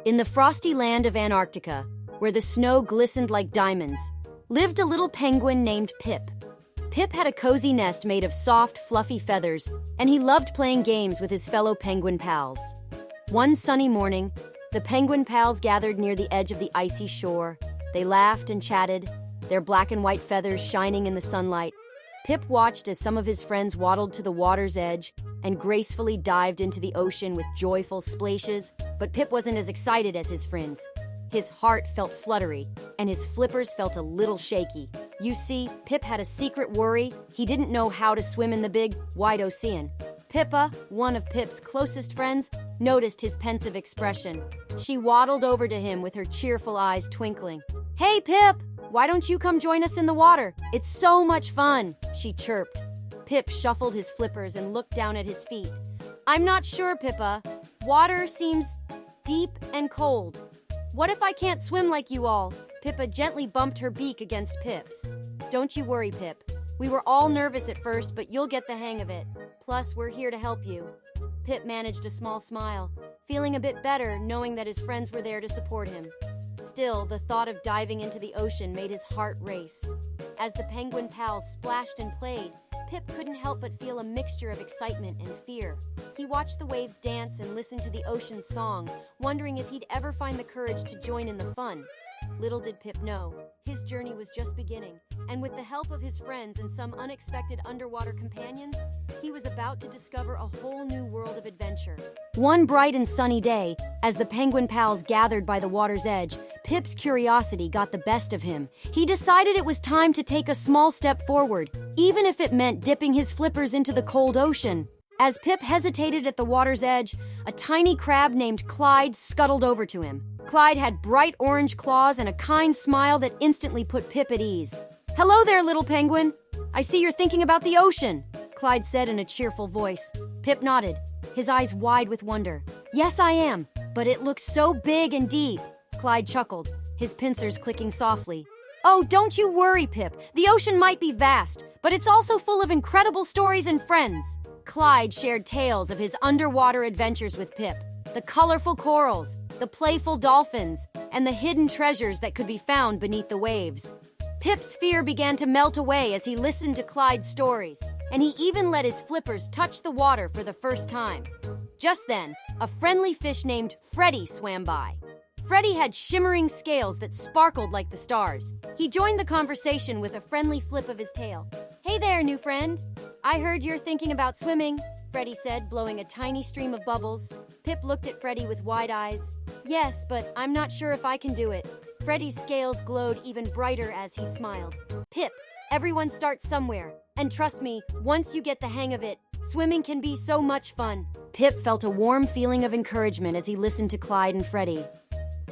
In the frosty land of Antarctica, where the snow glistened like diamonds, lived a little penguin named Pip. Pip had a cozy nest made of soft, fluffy feathers, and he loved playing games with his fellow penguin pals. One sunny morning, the penguin pals gathered near the edge of the icy shore. They laughed and chatted, their black and white feathers shining in the sunlight. Pip watched as some of his friends waddled to the water's edge and gracefully dived into the ocean with joyful splashes, but Pip wasn't as excited as his friends. His heart felt fluttery, and his flippers felt a little shaky. You see, Pip had a secret worry. He didn't know how to swim in the big, wide ocean. Pippa, one of Pip's closest friends, noticed his pensive expression. She waddled over to him with her cheerful eyes twinkling. "Hey, Pip! Why don't you come join us in the water? It's so much fun," she chirped. Pip shuffled his flippers and looked down at his feet. "I'm not sure, Pippa. Water seems deep and cold. What if I can't swim like you all?" Pippa gently bumped her beak against Pip's. "Don't you worry, Pip. We were all nervous at first, but you'll get the hang of it. Plus, we're here to help you." Pip managed a small smile, feeling a bit better knowing that his friends were there to support him. Still, the thought of diving into the ocean made his heart race. As the penguin pals splashed and played, Pip couldn't help but feel a mixture of excitement and fear. He watched the waves dance and listened to the ocean's song, wondering if he'd ever find the courage to join in the fun. Little did Pip know, his journey was just beginning, and with the help of his friends and some unexpected underwater companions, he was about to discover a whole new world of adventure. One bright and sunny day, as the penguin pals gathered by the water's edge, Pip's curiosity got the best of him. He decided it was time to take a small step forward, even if it meant dipping his flippers into the cold ocean. As Pip hesitated at the water's edge, a tiny crab named Clyde scuttled over to him. Clyde had bright orange claws and a kind smile that instantly put Pip at ease. "Hello there, little penguin. I see you're thinking about the ocean," Clyde said in a cheerful voice. Pip nodded, his eyes wide with wonder. "Yes, I am, but it looks so big and deep." Clyde chuckled, his pincers clicking softly. "Oh, don't you worry, Pip. The ocean might be vast, but it's also full of incredible stories and friends." Clyde shared tales of his underwater adventures with Pip, the colorful corals, the playful dolphins, and the hidden treasures that could be found beneath the waves. Pip's fear began to melt away as he listened to Clyde's stories, and he even let his flippers touch the water for the first time. Just then, a friendly fish named Freddy swam by. Freddy had shimmering scales that sparkled like the stars. He joined the conversation with a friendly flip of his tail. "Hey there, new friend. I heard you're thinking about swimming," Freddy said, blowing a tiny stream of bubbles. Pip looked at Freddy with wide eyes. "Yes, but I'm not sure if I can do it." Freddy's scales glowed even brighter as he smiled. "Pip, everyone starts somewhere. And trust me, once you get the hang of it, swimming can be so much fun." Pip felt a warm feeling of encouragement as he listened to Clyde and Freddy.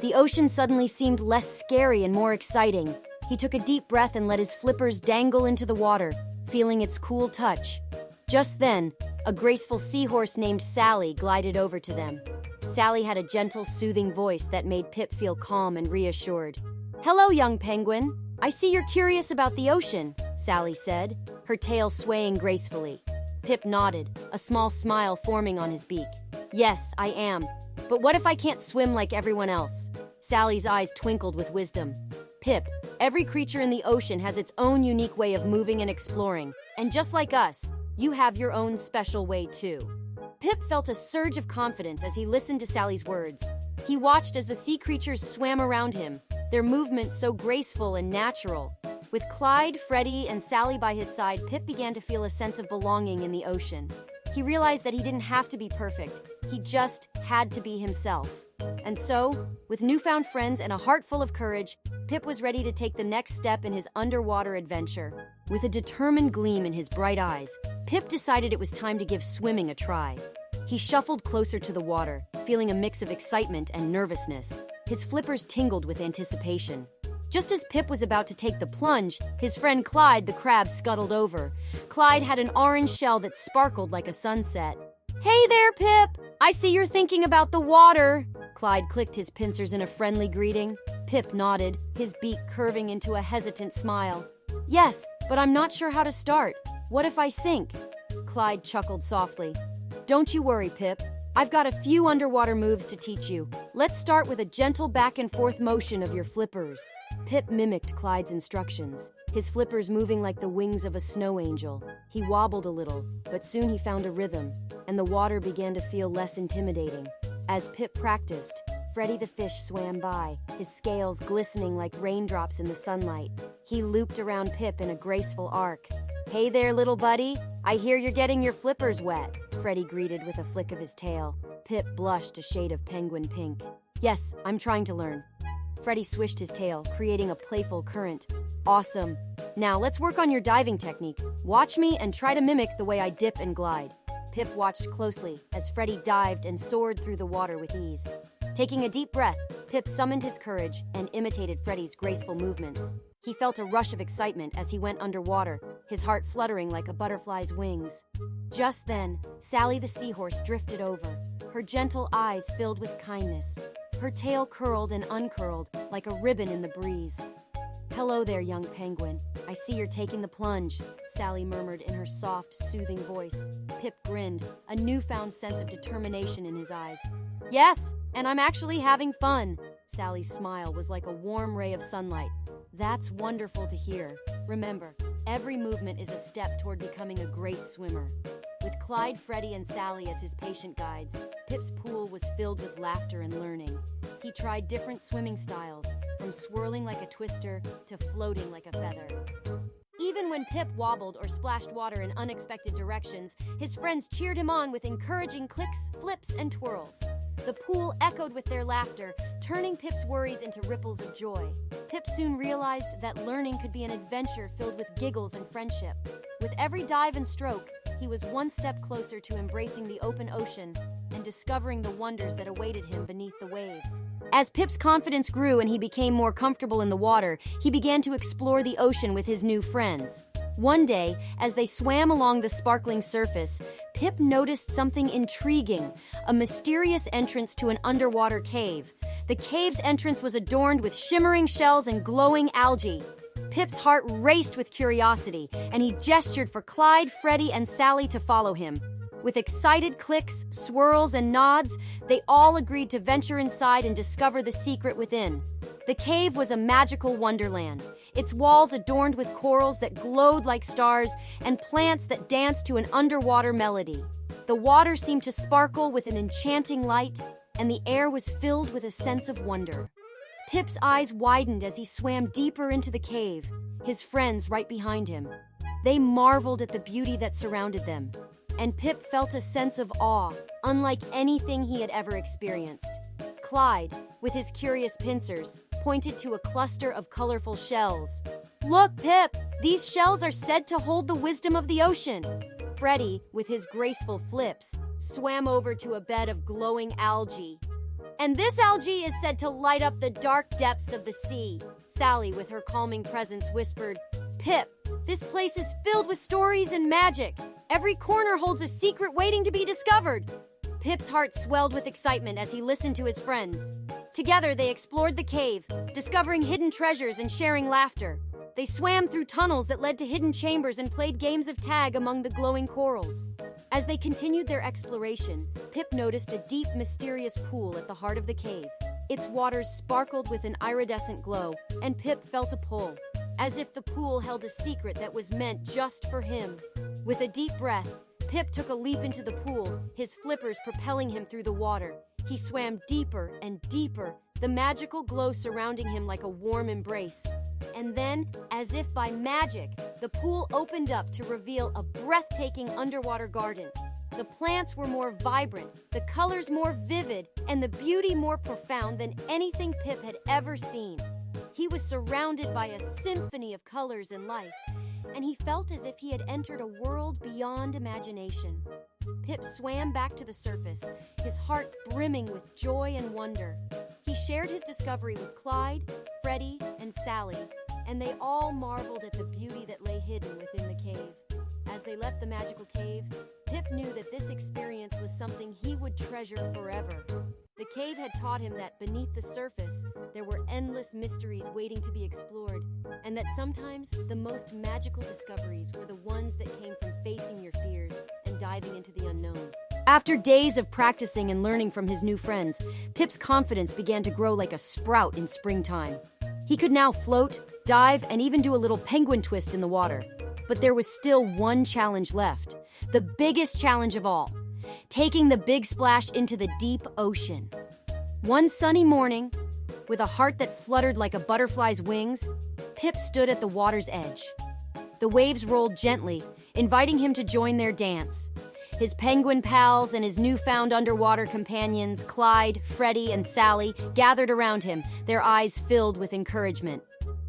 The ocean suddenly seemed less scary and more exciting. He took a deep breath and let his flippers dangle into the water, feeling its cool touch. Just then, a graceful seahorse named Sally glided over to them. Sally had a gentle, soothing voice that made Pip feel calm and reassured. "Hello, young penguin. I see you're curious about the ocean," Sally said, her tail swaying gracefully. Pip nodded, a small smile forming on his beak. "Yes, I am. But what if I can't swim like everyone else?" Sally's eyes twinkled with wisdom. "Pip, every creature in the ocean has its own unique way of moving and exploring. And just like us, you have your own special way too." Pip felt a surge of confidence as he listened to Sally's words. He watched as the sea creatures swam around him, their movements so graceful and natural. With Clyde, Freddy, and Sally by his side, Pip began to feel a sense of belonging in the ocean. He realized that he didn't have to be perfect. He just had to be himself. And so, with newfound friends and a heart full of courage, Pip was ready to take the next step in his underwater adventure. With a determined gleam in his bright eyes, Pip decided it was time to give swimming a try. He shuffled closer to the water, feeling a mix of excitement and nervousness. His flippers tingled with anticipation. Just as Pip was about to take the plunge, his friend Clyde the crab scuttled over. Clyde had an orange shell that sparkled like a sunset. "Hey there, Pip! I see you're thinking about the water." Clyde clicked his pincers in a friendly greeting. Pip nodded, his beak curving into a hesitant smile. "Yes, but I'm not sure how to start. What if I sink?" Clyde chuckled softly. "Don't you worry, Pip. I've got a few underwater moves to teach you. Let's start with a gentle back and forth motion of your flippers. Pip mimicked Clyde's instructions, his flippers moving like the wings of a snow angel. He wobbled a little, but soon he found a rhythm, and the water began to feel less intimidating. As Pip practiced, Freddy the fish swam by, his scales glistening like raindrops in the sunlight. He looped around Pip in a graceful arc. "Hey there, little buddy. I hear you're getting your flippers wet," Freddy greeted with a flick of his tail. Pip blushed a shade of penguin pink. "Yes, I'm trying to learn." Freddy swished his tail, creating a playful current. "Awesome. Now let's work on your diving technique. Watch me and try to mimic the way I dip and glide." Pip watched closely as Freddy dived and soared through the water with ease. Taking a deep breath, Pip summoned his courage and imitated Freddy's graceful movements. He felt a rush of excitement as he went underwater, his heart fluttering like a butterfly's wings. Just then, Sally the seahorse drifted over, her gentle eyes filled with kindness. Her tail curled and uncurled like a ribbon in the breeze. "Hello there, young penguin. I see you're taking the plunge," Sally murmured in her soft, soothing voice. Pip grinned, a newfound sense of determination in his eyes. "Yes, and I'm actually having fun." Sally's smile was like a warm ray of sunlight. "That's wonderful to hear. Remember, every movement is a step toward becoming a great swimmer." With Clyde, Freddy, and Sally as his patient guides, Pip's pool was filled with laughter and learning. He tried different swimming styles, from swirling like a twister to floating like a feather. Even when Pip wobbled or splashed water in unexpected directions, his friends cheered him on with encouraging clicks, flips, and twirls. The pool echoed with their laughter, turning Pip's worries into ripples of joy. Pip soon realized that learning could be an adventure filled with giggles and friendship. With every dive and stroke, he was one step closer to embracing the open ocean and discovering the wonders that awaited him beneath the waves. As Pip's confidence grew and he became more comfortable in the water, he began to explore the ocean with his new friends. One day, as they swam along the sparkling surface, Pip noticed something intriguing, a mysterious entrance to an underwater cave. The cave's entrance was adorned with shimmering shells and glowing algae. Pip's heart raced with curiosity, and he gestured for Clyde, Freddy, and Sally to follow him. With excited clicks, swirls, and nods, they all agreed to venture inside and discover the secret within. The cave was a magical wonderland, its walls adorned with corals that glowed like stars and plants that danced to an underwater melody. The water seemed to sparkle with an enchanting light, and the air was filled with a sense of wonder. Pip's eyes widened as he swam deeper into the cave, his friends right behind him. They marveled at the beauty that surrounded them, and Pip felt a sense of awe, unlike anything he had ever experienced. Clyde, with his curious pincers, pointed to a cluster of colorful shells. "Look, Pip! These shells are said to hold the wisdom of the ocean." Freddy, with his graceful flips, swam over to a bed of glowing algae. "And this algae is said to light up the dark depths of the sea." Sally, with her calming presence, whispered, "Pip, this place is filled with stories and magic. Every corner holds a secret waiting to be discovered." Pip's heart swelled with excitement as he listened to his friends. Together, they explored the cave, discovering hidden treasures and sharing laughter. They swam through tunnels that led to hidden chambers and played games of tag among the glowing corals. As they continued their exploration, Pip noticed a deep, mysterious pool at the heart of the cave. Its waters sparkled with an iridescent glow, and Pip felt a pull, as if the pool held a secret that was meant just for him. With a deep breath, Pip took a leap into the pool, his flippers propelling him through the water. He swam deeper and deeper, the magical glow surrounding him like a warm embrace. And then, as if by magic, the pool opened up to reveal a breathtaking underwater garden. The plants were more vibrant, the colors more vivid, and the beauty more profound than anything Pip had ever seen. He was surrounded by a symphony of colors and life, and he felt as if he had entered a world beyond imagination. Pip swam back to the surface, his heart brimming with joy and wonder. He shared his discovery with Clyde, Freddy, and Sally, and they all marveled at the beauty that lay hidden within the cave. As they left the magical cave, Pip knew that this experience was something he would treasure forever. The cave had taught him that beneath the surface, there were endless mysteries waiting to be explored, and that sometimes the most magical discoveries were the ones that came from facing your fears and diving into the unknown. After days of practicing and learning from his new friends, Pip's confidence began to grow like a sprout in springtime. He could now float, dive, and even do a little penguin twist in the water. But there was still one challenge left, the biggest challenge of all, taking the big splash into the deep ocean. One sunny morning, with a heart that fluttered like a butterfly's wings, Pip stood at the water's edge. The waves rolled gently, inviting him to join their dance. His penguin pals and his newfound underwater companions, Clyde, Freddie, and Sally, gathered around him, their eyes filled with encouragement.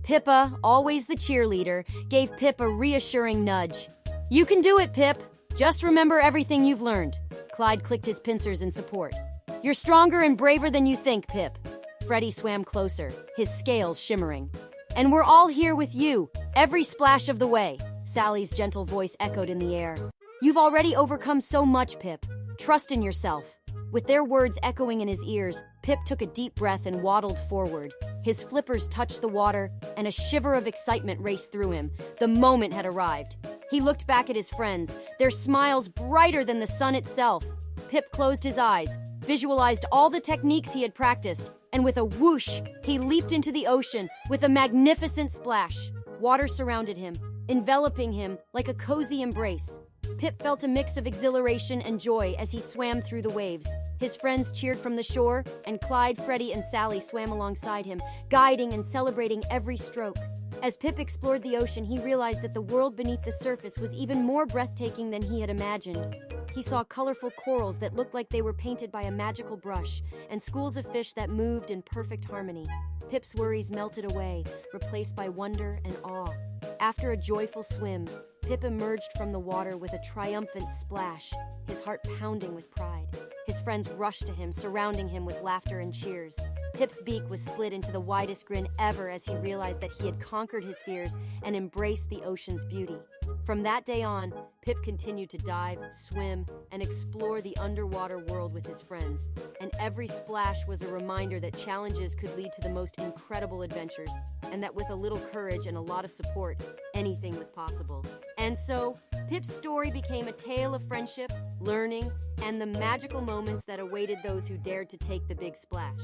Pippa, always the cheerleader, gave Pip a reassuring nudge. "You can do it, Pip. Just remember everything you've learned." Clyde clicked his pincers in support. "You're stronger and braver than you think, Pip." Freddie swam closer, his scales shimmering. "And we're all here with you, every splash of the way." Sally's gentle voice echoed in the air. "You've already overcome so much, Pip. Trust in yourself." With their words echoing in his ears, Pip took a deep breath and waddled forward. His flippers touched the water, and a shiver of excitement raced through him. The moment had arrived. He looked back at his friends, their smiles brighter than the sun itself. Pip closed his eyes, visualized all the techniques he had practiced, and with a whoosh, he leaped into the ocean with a magnificent splash. Water surrounded him, enveloping him like a cozy embrace. Pip felt a mix of exhilaration and joy as he swam through the waves. His friends cheered from the shore, and Clyde, Freddie, and Sally swam alongside him, guiding and celebrating every stroke. As Pip explored the ocean, he realized that the world beneath the surface was even more breathtaking than he had imagined. He saw colorful corals that looked like they were painted by a magical brush, and schools of fish that moved in perfect harmony. Pip's worries melted away, replaced by wonder and awe. After a joyful swim, Pip emerged from the water with a triumphant splash, his heart pounding with pride. His friends rushed to him, surrounding him with laughter and cheers. Pip's beak was split into the widest grin ever as he realized that he had conquered his fears and embraced the ocean's beauty. From that day on, Pip continued to dive, swim, and explore the underwater world with his friends. And every splash was a reminder that challenges could lead to the most incredible adventures, and that with a little courage and a lot of support, anything was possible. And so, Pip's story became a tale of friendship, learning, and the magical moments that awaited those who dared to take the big splash.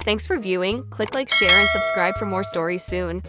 Thanks for viewing. Click like, share, and subscribe for more stories soon.